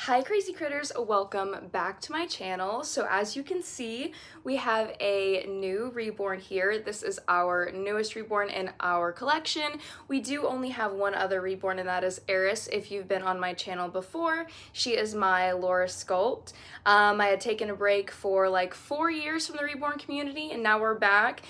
Hi crazy critters, welcome back to my channel. So as you can see, we have a new Reborn here. This is our newest Reborn in our collection. We do only have one other Reborn, and that is Eris. If you've been on my channel before, she is my Laura Sculpt. I had taken a break for like 4 years from the Reborn community, and now we're back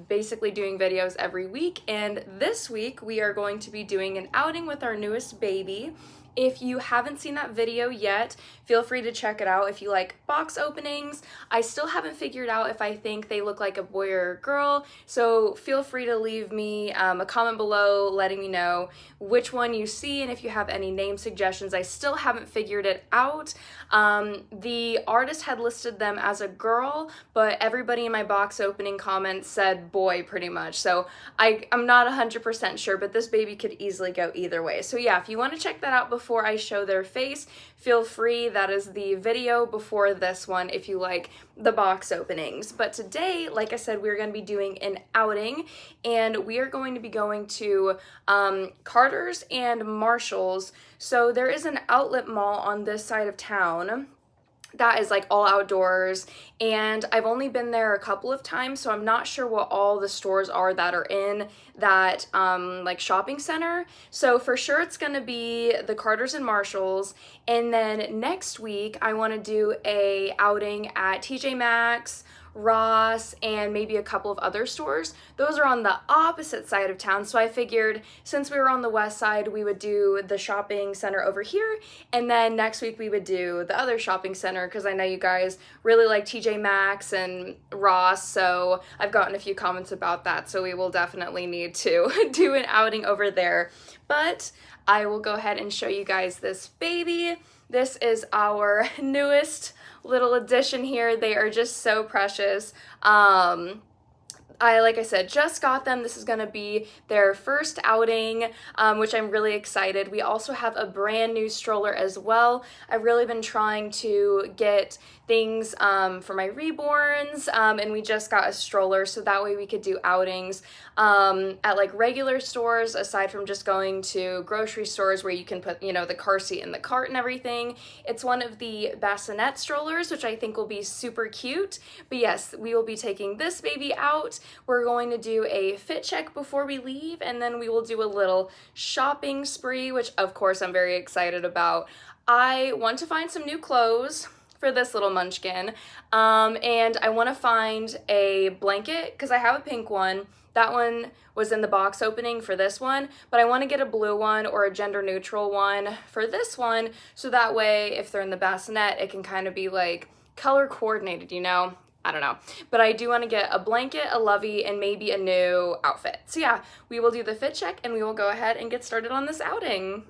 basically doing videos every week. And this week we are going to be doing an outing with our newest baby. If you haven't seen that video yet, feel free to check it out if you like box openings. I still haven't figured out if I think they look like a boy or a girl, so feel free to leave me a comment below letting me know which one you see and if you have any name suggestions. I still haven't figured it out. The artist had listed them as a girl, but everybody in my box opening comments said boy pretty much, so I'm not 100% sure, but this baby could easily go either way. So yeah, if you want to check that out before I show their face, feel free. That is the video before this one if you like the box openings. But today, like I said, we're going to be doing an outing, and we are going to be going to Carter's and Marshall's. So there is an outlet mall on this side of town that is like all outdoors, and I've only been there a couple of times, so I'm not sure what all the stores are that are in that like shopping center. So for sure it's gonna be the Carter's and Marshall's, and then next week I want to do a outing at TJ Maxx, Ross, and maybe a couple of other stores. Those are on the opposite side of town, so I figured since we were on the west side, we would do the shopping center over here, and then next week we would do the other shopping center, because I know you guys really like TJ Maxx and Ross, so I've gotten a few comments about that, so we will definitely need to do an outing over there. But I will go ahead and show you guys this baby. This is our newest little addition here. They are just so precious. Like I said, just got them. This is gonna be their first outing, which I'm really excited. We also have a brand new stroller as well. I've really been trying to get things for my Reborns, and we just got a stroller so that way we could do outings at like regular stores, aside from just going to grocery stores where you can put, you know, the car seat in the cart and everything. It's one of the bassinet strollers, which I think will be super cute. But yes, we will be taking this baby out. We're going to do a fit check before we leave, and then we will do a little shopping spree, which of course I'm very excited about. I want to find some new clothes for this little munchkin, and I want to find a blanket because I have a pink one. That one was in the box opening for this one, but I want to get a blue one or a gender neutral one for this one, so that way if they're in the bassinet, it can kind of be like color coordinated, you know? I don't know, but I do want to get a blanket, a lovey, and maybe a new outfit. So yeah, we will do the fit check and we will go ahead and get started on this outing.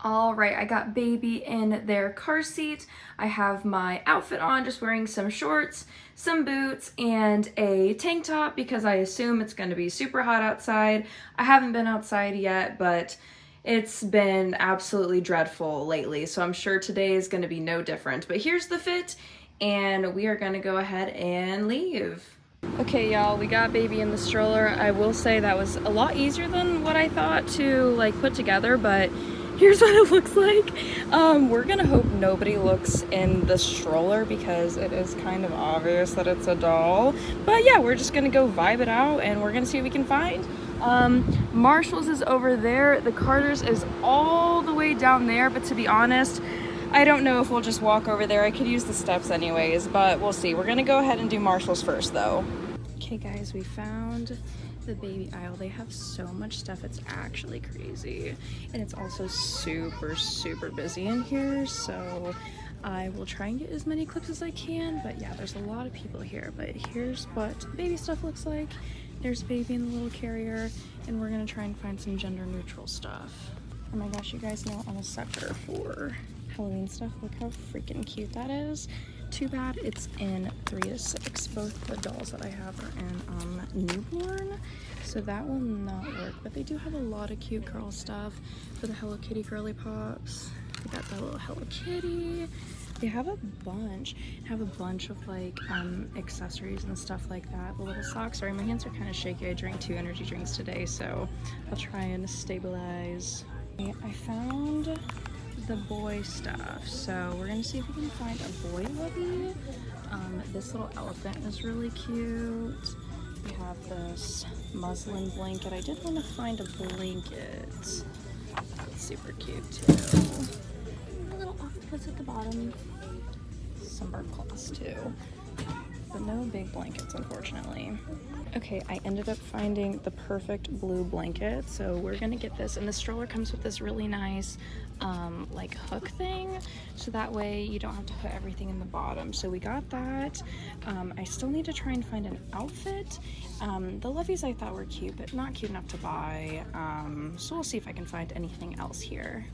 All right, I got baby in their car seat. I have my outfit on, just wearing some shorts, some boots, and a tank top because I assume it's going to be super hot outside. I haven't been outside yet, but it's been absolutely dreadful lately, so I'm sure today is going to be no different. But here's the fit, and we are going to go ahead and leave. Okay, y'all, we got baby in the stroller. I will say that was a lot easier than what I thought to like put together, but here's what it looks like. We're gonna hope nobody looks in the stroller because it is kind of obvious that it's a doll. But yeah, we're just gonna go vibe it out and we're gonna see what we can find. Marshall's is over there. The Carter's is all the way down there, but to be honest, I don't know if we'll just walk over there. I could use the steps anyways, but we'll see. We're gonna go ahead and do Marshall's first though. Okay guys, we found the baby aisle. They have so much stuff, it's actually crazy, and it's also super busy in here, so I will try and get as many clips as I can. But yeah, there's a lot of people here. But here's what baby stuff looks like. There's baby in the little carrier, and we're gonna try and find some gender neutral stuff. Oh my gosh, you guys know I'm a sucker for Halloween stuff. Look how freaking cute that is. Too bad it's in 3 to 6. Both the dolls that I have are in newborn, so that will not work. But they do have a lot of cute girl stuff for the Hello Kitty girly pops. They got that little Hello Kitty. They have a bunch of like accessories and stuff like that. The little socks. Sorry, my hands are kind of shaky. I drank 2 energy drinks today, so I'll try and stabilize. I found the boy stuff. So we're gonna see if we can find a boy Lovey. This little elephant is really cute. We have this muslin blanket. I did want to find a blanket. It's super cute too. A little octopus at the bottom. Some bird claws too. But no big blankets, unfortunately. Okay, I ended up finding the perfect blue blanket, so we're gonna get this. And the stroller comes with this really nice like hook thing, so that way you don't have to put everything in the bottom. So we got that. I still need to try and find an outfit. The Loveys I thought were cute, but not cute enough to buy. So we'll see if I can find anything else here.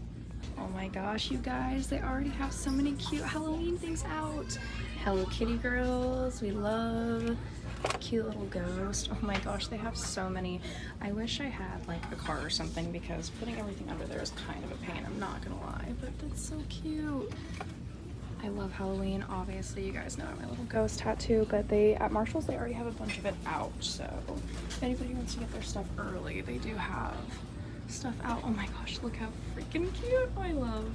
Oh my gosh, you guys, they already have so many cute Halloween things out. Hello Kitty girls, we love cute little ghost. Oh my gosh, they have so many. I wish I had like a car or something, because putting everything under there is kind of a pain, I'm not gonna lie, but that's so cute. I love Halloween. Obviously, you guys know my little ghost tattoo, but at Marshall's, they already have a bunch of it out, so if anybody wants to get their stuff early, they do have stuff out. Oh my gosh, look how freaking cute. I love.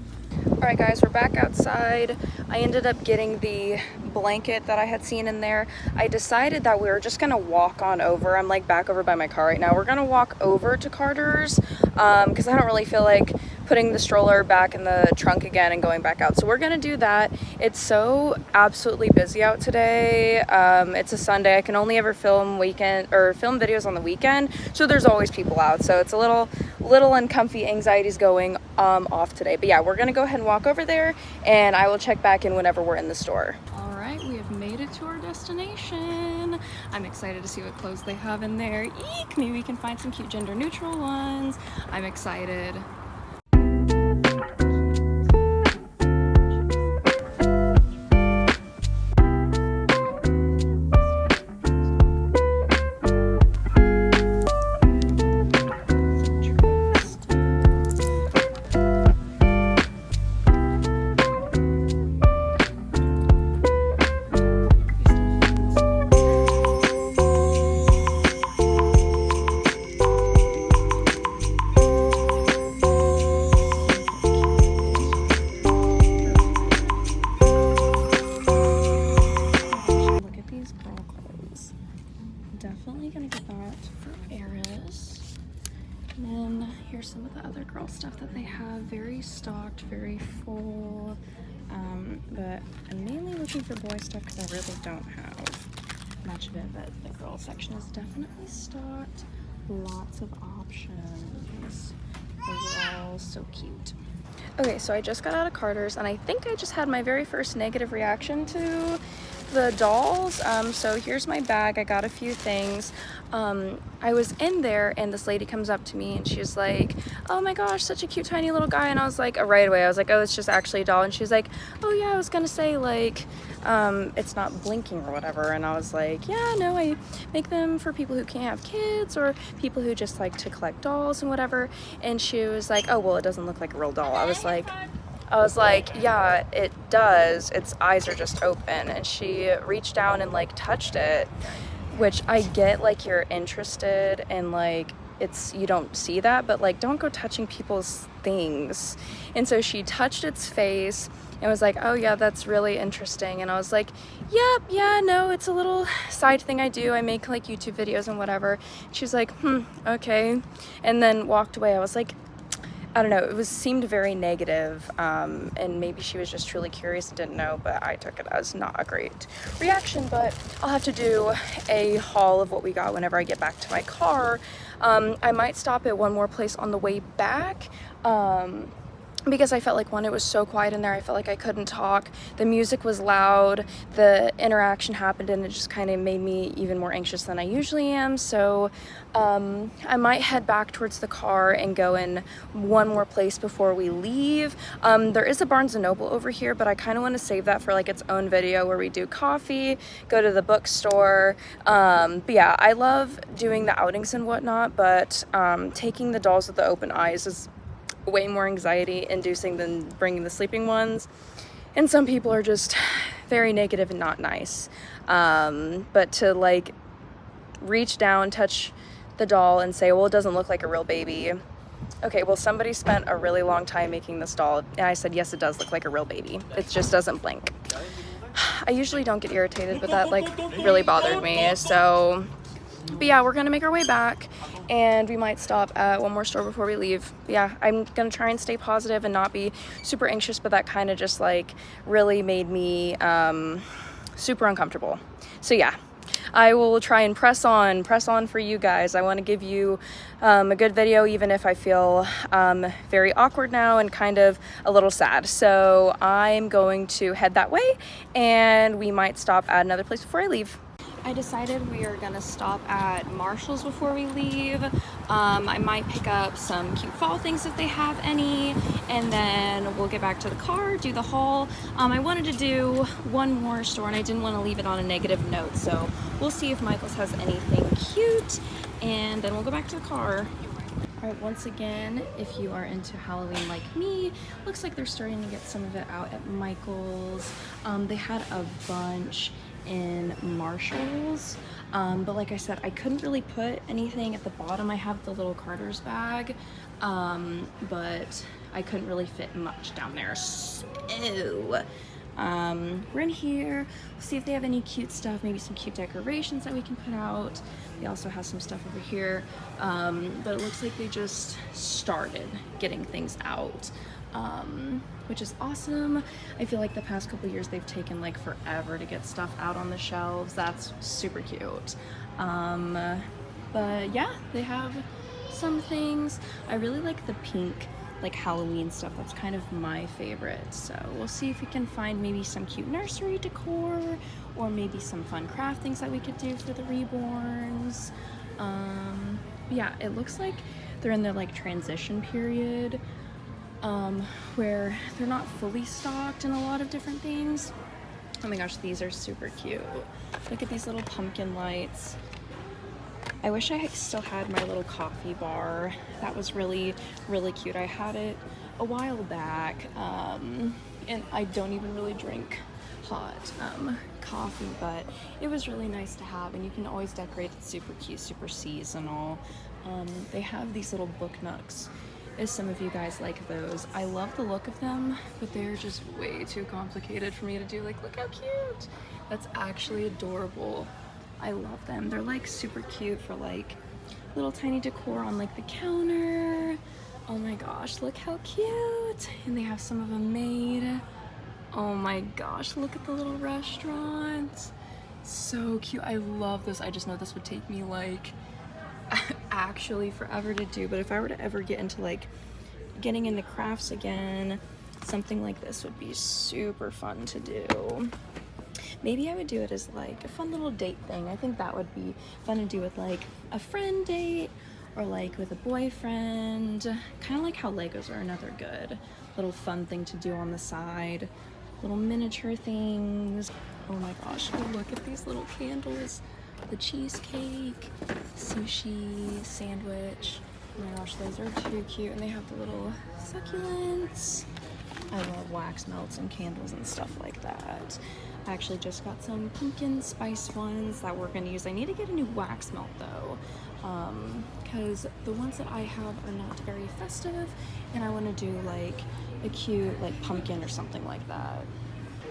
All right guys, we're back outside. I ended up getting the blanket that I had seen in there. I decided that we were just gonna walk on over. I'm like back over by my car right now. We're gonna walk over to Carter's because I don't really feel like putting the stroller back in the trunk again and going back out. So we're gonna do that. It's so absolutely busy out today. It's a Sunday. I can only ever film videos on the weekend, so there's always people out. So it's a little uncomfy anxieties going off today. But yeah, we're gonna go ahead and walk over there, and I will check back in whenever we're in the store. All right, we have made it to our destination. I'm excited to see what clothes they have in there. Eek! Maybe we can find some cute gender neutral ones. I'm excited. Definitely gonna get that for Eris. And then here's some of the other girl stuff that they have. Very stocked, very full. But I'm mainly looking for boy stuff because I really don't have much of it. But the girl section is definitely stocked. Lots of options. Overall, so cute. Okay, so I just got out of Carter's, and I think I just had my very first negative reaction to the dolls. So here's my bag. I got a few things. I was in there, and this lady comes up to me, and she's like, oh my gosh, such a cute tiny little guy. And I was like, right away I was like, oh, it's just actually a doll. And she's like, oh yeah, I was gonna say like it's not blinking or whatever. And I was like, yeah, no, I make them for people who can't have kids, or people who just like to collect dolls and whatever. And she was like, oh well, it doesn't look like a real doll. I was like, yeah, it does. Its eyes are just open. And she reached down and like touched it, which I get, like, you're interested and like you don't see that, but like don't go touching people's things. And so she touched its face and was like, oh yeah, that's really interesting. And I was like, yep, yeah, no, it's a little side thing I do. I make like YouTube videos and whatever. She's like, okay. And then walked away. I was like, I don't know, it seemed very negative, and maybe she was just truly curious and didn't know, but I took it as not a great reaction. But I'll have to do a haul of what we got whenever I get back to my car. I might stop at one more place on the way back, because I felt like, one, it was so quiet in there. I felt like I couldn't talk. The music was loud. The interaction happened, and it just kind of made me even more anxious than I usually am. So I might head back towards the car and go in one more place before we leave. There is a Barnes & Noble over here, but I kind of want to save that for like its own video where we do coffee, go to the bookstore. But yeah, I love doing the outings and whatnot, but taking the dolls with the open eyes is way more anxiety inducing than bringing the sleeping ones, and some people are just very negative and not nice. But to like reach down, touch the doll and say, well, it doesn't look like a real baby, Okay, well, somebody spent a really long time making this doll, and I said, yes, it does look like a real baby. It just doesn't blink. I usually don't get irritated, but that like really bothered me. So, but yeah, we're gonna make our way back, and we might stop at one more store before we leave. But yeah, I'm gonna try and stay positive and not be super anxious, but that kind of just like really made me super uncomfortable. So yeah, I will try and press on for you guys. I want to give you a good video, even if I feel very awkward now and kind of a little sad. So I'm going to head that way, and we might stop at another place before I leave. I decided we are gonna stop at Marshall's before we leave. I might pick up some cute fall things if they have any, and then we'll get back to the car, do the haul. I wanted to do one more store, and I didn't want to leave it on a negative note, so we'll see if Michael's has anything cute, and then we'll go back to the car. All right, once again, if you are into Halloween like me, looks like they're starting to get some of it out at Michael's. They had a bunch in Marshall's, but like I said, I couldn't really put anything at the bottom. I have the little Carter's bag, but I couldn't really fit much down there. So we're in here. We'll see if they have any cute stuff, maybe some cute decorations that we can put out. They also have some stuff over here, but it looks like they just started getting things out, which is awesome. I feel like the past couple years they've taken like forever to get stuff out on the shelves. That's super cute. But yeah, they have some things. I really like the pink like Halloween stuff. That's kind of my favorite. So we'll see if we can find maybe some cute nursery decor, or maybe some fun craft things that we could do for the Reborns. Yeah, it looks like they're in their like transition period, where they're not fully stocked in a lot of different things. Oh my gosh, these are super cute. Look at these little pumpkin lights. I wish I still had my little coffee bar. That was really, really cute. I had it a while back, and I don't even really drink hot coffee, but it was really nice to have, and you can always decorate it super cute, super seasonal. They have these little book nooks, if some of you guys like those. I love the look of them, but they're just way too complicated for me to do. Like, look how cute. That's actually adorable. I love them. They're like super cute for like little tiny decor on like the counter. Oh my gosh, look how cute. And they have some of them made. Oh my gosh, look at the little restaurant. So cute. I love this. I just know this would take me like actually forever to do, but if I were to ever get into like getting into crafts again, something like this would be super fun to do. Maybe I would do it as like a fun little date thing. I think that would be fun to do with like a friend date, or like with a boyfriend. Kind of like how Legos are another good little fun thing to do on the side. Little miniature things. Oh my gosh, look at these little candles. The cheesecake, sushi, sandwich. Oh my gosh, those are too cute. And they have the little succulents. I love wax melts and candles and stuff like that. I actually just got some pumpkin spice ones that we're gonna use. I need to get a new wax melt though, because the ones that I have are not very festive, and I want to do like a cute like pumpkin or something like that.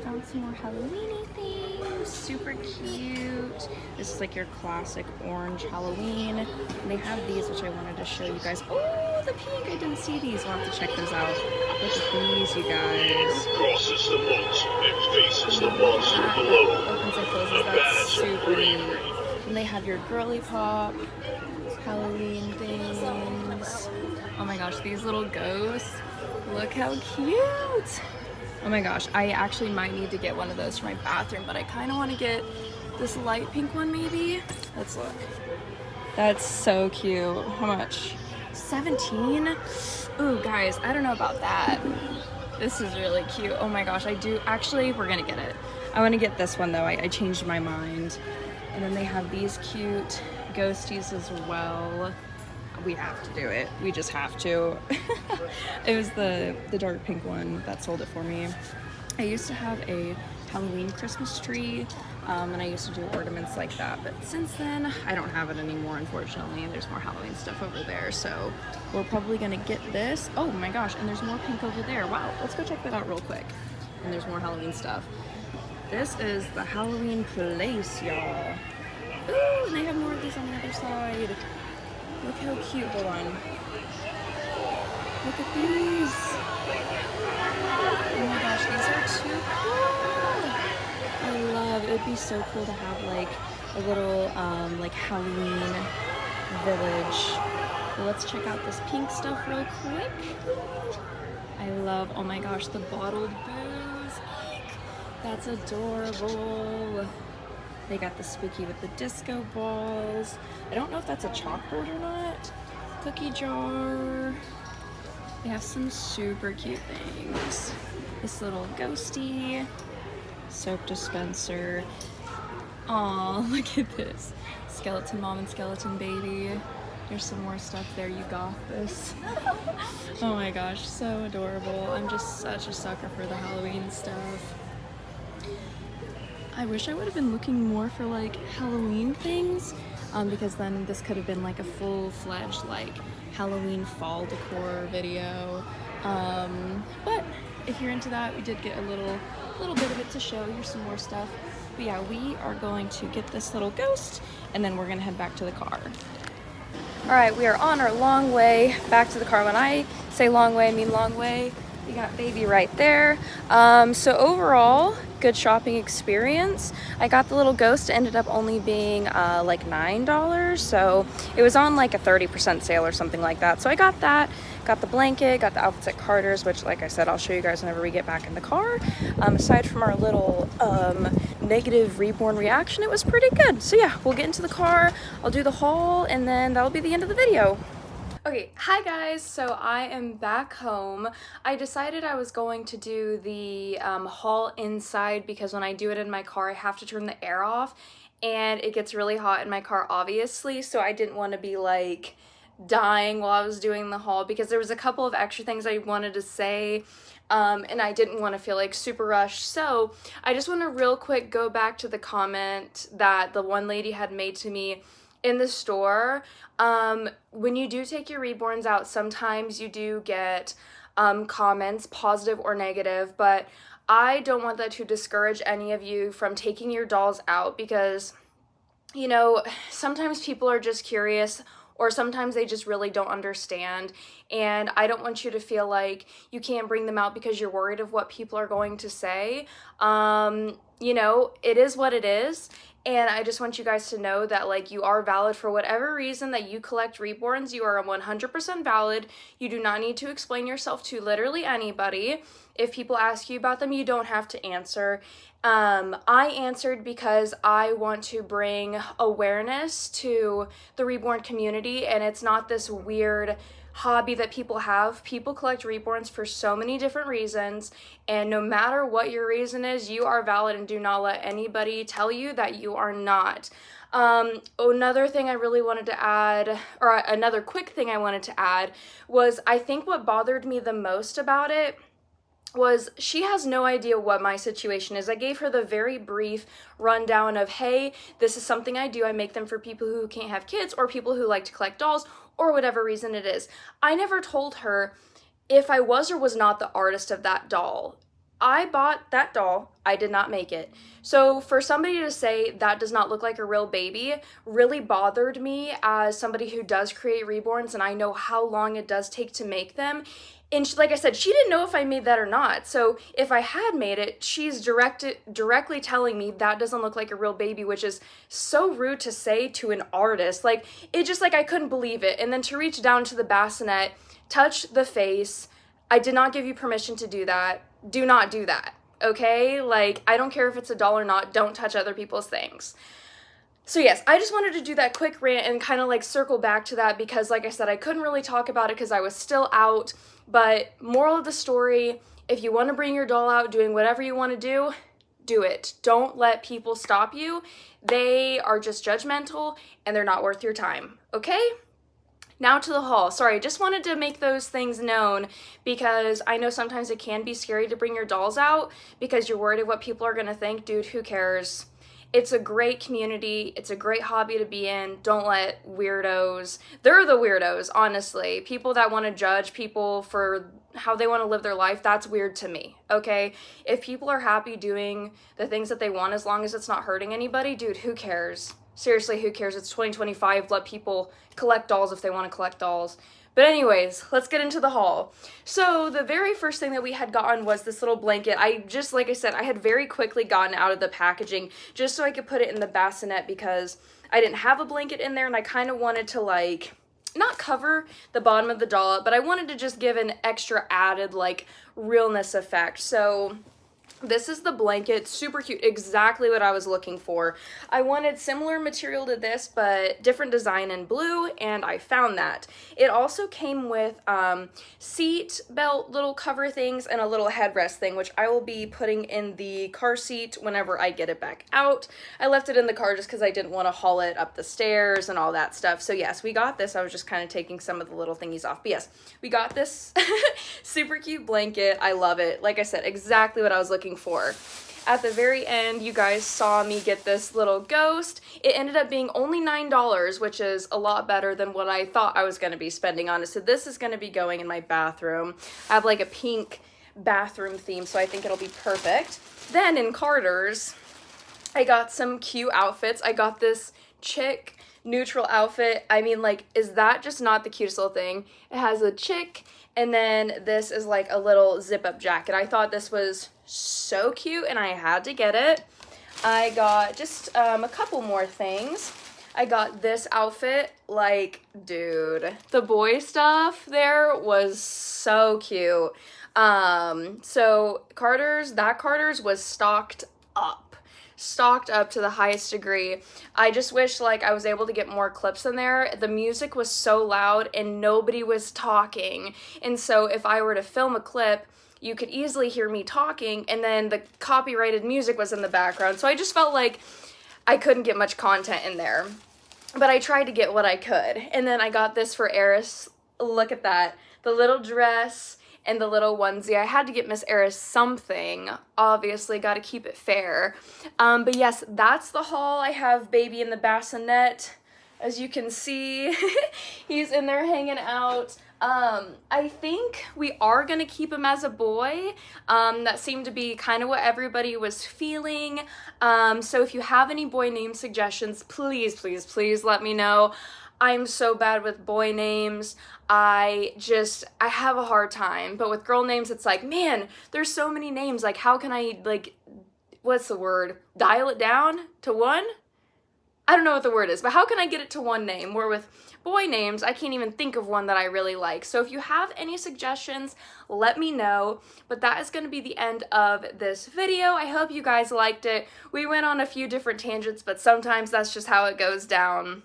Found some more Halloween-y things, super cute. This is like your classic orange Halloween. And they have these, which I wanted to show you guys. Oh, the pink, I didn't see these. We'll have to check those out. Look at these, you guys. Crosses the moat and faces the monster below. Opens and closes, that's super neat. And they have your girly pop Halloween things. Oh my gosh, these little ghosts. Look how cute. Oh my gosh, I actually might need to get one of those for my bathroom, but I kind of want to get this light pink one maybe. Let's look. That's so cute. How much? 17? Ooh, guys, I don't know about that. This is really cute. Oh my gosh, I do. Actually, we're gonna get it. I want to get this one though. I changed my mind. And then they have these cute ghosties as well. We have to do it. We just have to. It was the dark pink one that sold it for me. I used to have a Halloween Christmas tree and I used to do ornaments like that, but since then I don't have it anymore, unfortunately. There's more Halloween stuff over there, so we're probably gonna get this. Oh my gosh, and there's more pink over there. Wow, let's go check that out real quick. And there's more Halloween stuff. This is the Halloween place, y'all. Ooh, and they have more of these on the other side. Look how cute. Hold on. Look at these. Oh my gosh, these are too cool. I love, it would be so cool to have like a little like Halloween village. Well, let's check out this pink stuff real quick. I love, oh my gosh, the bottled booze. That's adorable. They got the spooky with the disco balls. I don't know if that's a chalkboard or not. Cookie jar. They have some super cute things. This little ghosty. Soap dispenser. Aw, look at this. Skeleton mom and skeleton baby. There's some more stuff there. You got this. Oh my gosh, so adorable. I'm just such a sucker for the Halloween stuff. I wish I would have been looking more for like Halloween things, because then this could have been like a full-fledged like Halloween fall decor video. But if you're into that, we did get a little bit of it to show. Here's some more stuff. But yeah, we are going to get this little ghost and then we're gonna head back to the car. All right, we are on our long way back to the car. When I say long way, I mean long way. We got baby right there. So overall, good shopping experience. I got the little ghost. It ended up only being like $9, so it was on like a 30% sale or something like that. So I got that, got the blanket, got the outfits at Carter's, which like I said, I'll show you guys whenever we get back in the car. Aside from our little negative Reborn reaction, it was pretty good. So yeah, we'll get into the car, I'll do the haul, and then that'll be the end of the video. Okay, hi guys, so I am back home. I decided I was going to do the haul inside because when I do it in my car, I have to turn the air off and it gets really hot in my car, obviously, so I didn't want to be like dying while I was doing the haul because there was a couple of extra things I wanted to say and I didn't want to feel like super rushed. So I just want to real quick go back to the comment that the one lady had made to me in the store. When you do take your reborns out, sometimes you do get comments, positive or negative, but I don't want that to discourage any of you from taking your dolls out because, you know, sometimes people are just curious or sometimes they just really don't understand, and I don't want you to feel like you can't bring them out because you're worried of what people are going to say. You know, it is what it is. And I just want you guys to know that, like, you are valid for whatever reason that you collect reborns. You are 100% valid. You do not need to explain yourself to literally anybody. If people ask you about them, you don't have to answer. I answered because I want to bring awareness to the reborn community, and it's not this weird hobby that people have. People collect reborns for so many different reasons, and no matter what your reason is, you are valid, and do not let anybody tell you that you are not. Another thing I really wanted to add, or another quick thing I wanted to add, was I think what bothered me the most about it was she has no idea what my situation is. I gave her the very brief rundown of, hey, this is something I do. I make them for people who can't have kids or people who like to collect dolls or whatever reason it is. I never told her if I was or was not the artist of that doll. I bought that doll. I did not make it. So for somebody to say that does not look like a real baby really bothered me as somebody who does create reborns, and I know how long it does take to make them. And she, like I said, she didn't know if I made that or not. So if I had made it, she's directly telling me that doesn't look like a real baby, which is so rude to say to an artist. Like, it just, like, I couldn't believe it. And then to reach down to the bassinet, touch the face. I did not give you permission to do that. Do not do that, okay? Like, I don't care if it's a doll or not. Don't touch other people's things. So yes, I just wanted to do that quick rant and kind of like circle back to that because, like I said, I couldn't really talk about it because I was still out. But moral of the story, if you want to bring your doll out doing whatever you want to do it. Don't let people stop you. They are just judgmental and they're not worth your time, okay? Now to the haul. Sorry, I just wanted to make those things known because I know sometimes it can be scary to bring your dolls out because you're worried of what people are going to think. Dude, who cares? It's a great community. It's a great hobby to be in. Don't let weirdos, they're the weirdos, honestly. People that want to judge people for how they want to live their life, that's weird to me, okay? If people are happy doing the things that they want as long as it's not hurting anybody, dude, who cares? Seriously, who cares? It's 2025. Let people collect dolls if they want to collect dolls. But anyways, let's get into the haul. So the very first thing that we had gotten was this little blanket. Like I said, I had very quickly gotten out of the packaging just so I could put it in the bassinet because I didn't have a blanket in there and I kind of wanted to like, not cover the bottom of the doll up, but I wanted to just give an extra added like realness effect. So this is the blanket, super cute, exactly what I was looking for. I wanted similar material to this, but different design in blue, and I found that. It also came with seat belt little cover things and a little headrest thing, which I will be putting in the car seat whenever I get it back out. I left it in the car just because I didn't want to haul it up the stairs and all that stuff. So yes, we got this. I was just kind of taking some of the little thingies off. But yes, we got this super cute blanket. I love it. Like I said, exactly what I was looking for. At the very end, you guys saw me get this little ghost. It ended up being only $9, which is a lot better than what I thought I was going to be spending on it. So this is going to be going in my bathroom. I have like a pink bathroom theme, so I think it'll be perfect. Then in Carter's, I got some cute outfits. I got this chick neutral outfit. I mean, like, is that just not the cutest little thing? It has a chick, and then this is like a little zip-up jacket. I thought this was so cute, and I had to get it. I got just a couple more things. I got this outfit. Like, dude, the boy stuff there was so cute. So Carter's was stocked up to the highest degree. I just wish like I was able to get more clips in there. The music was so loud and nobody was talking. And so if I were to film a clip, you could easily hear me talking and then the copyrighted music was in the background. So I just felt like I couldn't get much content in there. But I tried to get what I could. And then I got this for Eris. Look at that. The little dress and the little onesie. I had to get Miss Eris something. Obviously, got to keep it fair. But yes, that's the haul. I have baby in the bassinet. As you can see, he's in there hanging out. I think we are going to keep him as a boy. That seemed to be kind of what everybody was feeling. So if you have any boy name suggestions, please, please, please let me know. I'm so bad with boy names. I have a hard time. But with girl names, it's like, man, there's so many names. Like, how can I, like, what's the word? Dial it down to one? I don't know what the word is, but how can I get it to one name? Where with boy names, I can't even think of one that I really like. So if you have any suggestions, let me know. But that is going to be the end of this video. I hope you guys liked it. We went on a few different tangents, but sometimes that's just how it goes down.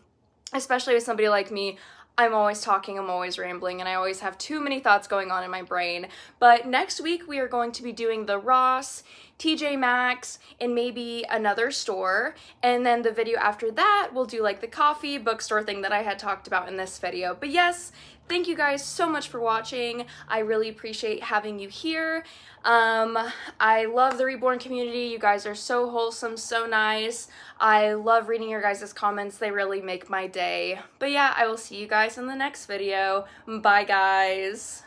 Especially with somebody like me, I'm always talking, I'm always rambling, and I always have too many thoughts going on in my brain. But next week we are going to be doing the Ross, TJ Maxx, and maybe another store. And then the video after that, we'll do like the coffee bookstore thing that I had talked about in this video. But yes, thank you guys so much for watching. I really appreciate having you here. I love the Reborn community. You guys are so wholesome, so nice. I love reading your guys' comments. They really make my day. But yeah, I will see you guys in the next video. Bye, guys.